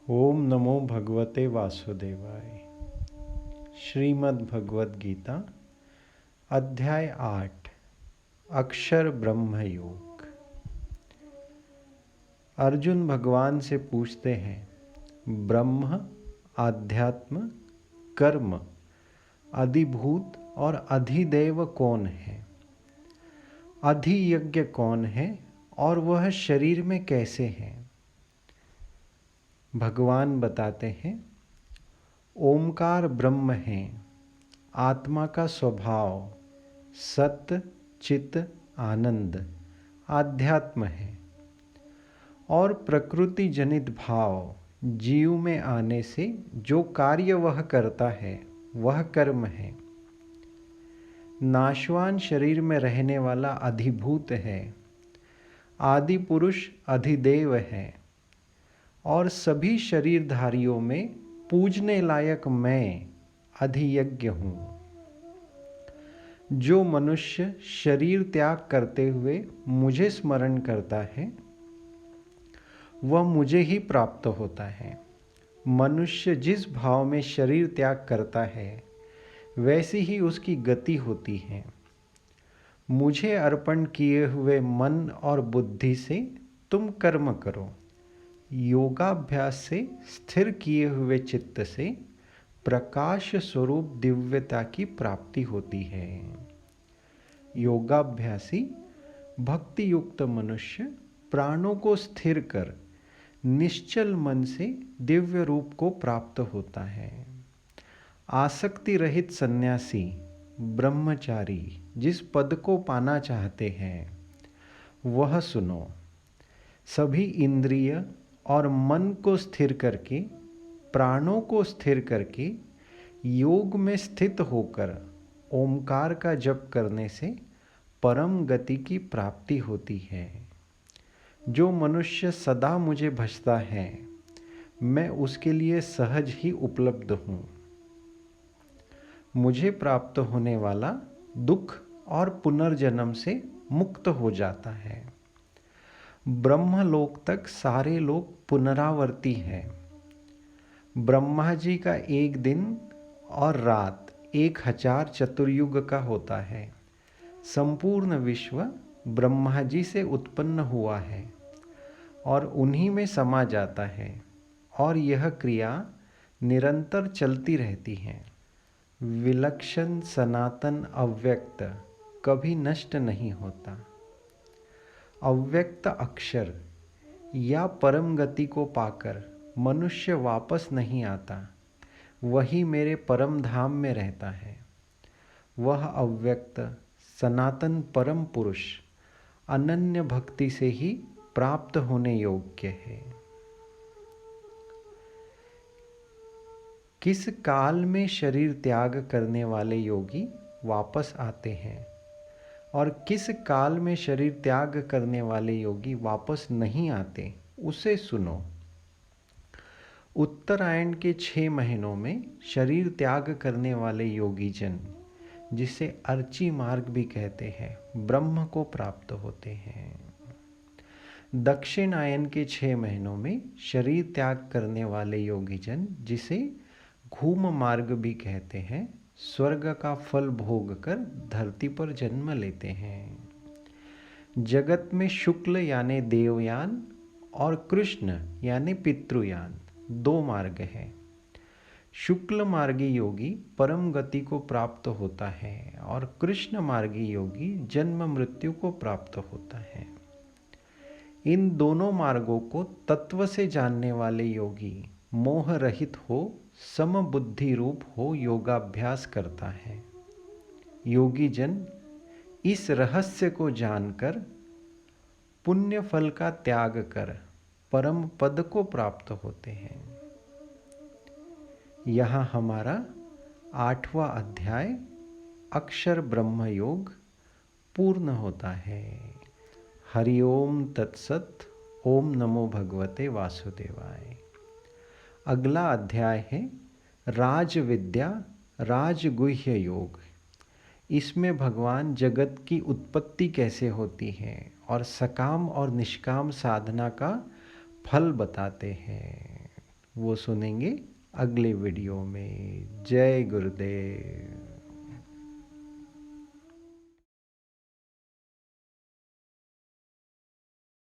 ओम नमो भगवते वासुदेवाय। श्रीमद् भगवद गीता अध्याय 8 अक्षर ब्रह्म योग। अर्जुन भगवान से पूछते हैं, ब्रह्म, आध्यात्म, कर्म, अधिभूत और अधिदेव कौन है? अधियज्ञ कौन है और वह शरीर में कैसे है? भगवान बताते हैं, ओमकार ब्रह्म है, आत्मा का स्वभाव सत्य चित आनंद आध्यात्म है और प्रकृति जनित भाव जीव में आने से जो कार्य वह करता है वह कर्म है। नाशवान शरीर में रहने वाला अधिभूत है, आदि पुरुष अधिदेव है और सभी शरीरधारियों में पूजने लायक मैं अधियज्ञ हूँ। जो मनुष्य शरीर त्याग करते हुए मुझे स्मरण करता है वह मुझे ही प्राप्त होता है। मनुष्य जिस भाव में शरीर त्याग करता है वैसी ही उसकी गति होती है। मुझे अर्पण किए हुए मन और बुद्धि से तुम कर्म करो। योगाभ्यास से स्थिर किए हुए चित्त से प्रकाश स्वरूप दिव्यता की प्राप्ति होती है। योगाभ्यासी भक्ति युक्त मनुष्य प्राणों को स्थिर कर निश्चल मन से दिव्य रूप को प्राप्त होता है। आसक्ति रहित सन्यासी ब्रह्मचारी जिस पद को पाना चाहते हैं वह सुनो। सभी इंद्रिय और मन को स्थिर करके, प्राणों को स्थिर करके योग में स्थित होकर ओमकार का जप करने से परम गति की प्राप्ति होती है। जो मनुष्य सदा मुझे भजता है मैं उसके लिए सहज ही उपलब्ध हूँ। मुझे प्राप्त होने वाला दुख और पुनर्जन्म से मुक्त हो जाता है। ब्रह्मलोक तक सारे लोग पुनरावर्ती हैं। ब्रह्मा जी का एक दिन और रात 1000 चतुर्युग का होता है। संपूर्ण विश्व ब्रह्मा जी से उत्पन्न हुआ है और उन्हीं में समा जाता है और यह क्रिया निरंतर चलती रहती है। विलक्षण सनातन अव्यक्त कभी नष्ट नहीं होता। अव्यक्त अक्षर या परम गति को पाकर मनुष्य वापस नहीं आता, वही मेरे परम धाम में रहता है। वह अव्यक्त सनातन परम पुरुष अनन्य भक्ति से ही प्राप्त होने योग्य है। किस काल में शरीर त्याग करने वाले योगी वापस आते हैं और किस काल में शरीर त्याग करने वाले योगी वापस नहीं आते, उसे सुनो। उत्तरायण के 6 महीनों में शरीर त्याग करने वाले योगी जन, जिसे अर्ची मार्ग भी कहते हैं, ब्रह्म को प्राप्त होते हैं। दक्षिणायन के 6 महीनों में शरीर त्याग करने वाले योगी जन, जिसे घूम मार्ग भी कहते हैं, स्वर्ग का फल भोग कर धरती पर जन्म लेते हैं। जगत में शुक्ल यानी देवयान और कृष्ण यानी पितृयान 2 मार्ग हैं। शुक्ल मार्गी योगी परम गति को प्राप्त होता है और कृष्ण मार्गी योगी जन्म मृत्यु को प्राप्त होता है। इन दोनों मार्गों को तत्व से जानने वाले योगी मोह रहित हो, समबुद्धि रूप हो योगाभ्यास करता है। योगी जन इस रहस्य को जानकर पुण्य फल का त्याग कर परम पद को प्राप्त होते हैं। यहाँ हमारा 8वां अध्याय अक्षर ब्रह्म योग पूर्ण होता है। हरि ओम तत्सत। ओम नमो भगवते वासुदेवाय। अगला अध्याय है राज विद्या राजगुह्य योग। इसमें भगवान जगत की उत्पत्ति कैसे होती है और सकाम और निष्काम साधना का फल बताते हैं। वो सुनेंगे अगले वीडियो में। जय गुरुदेव।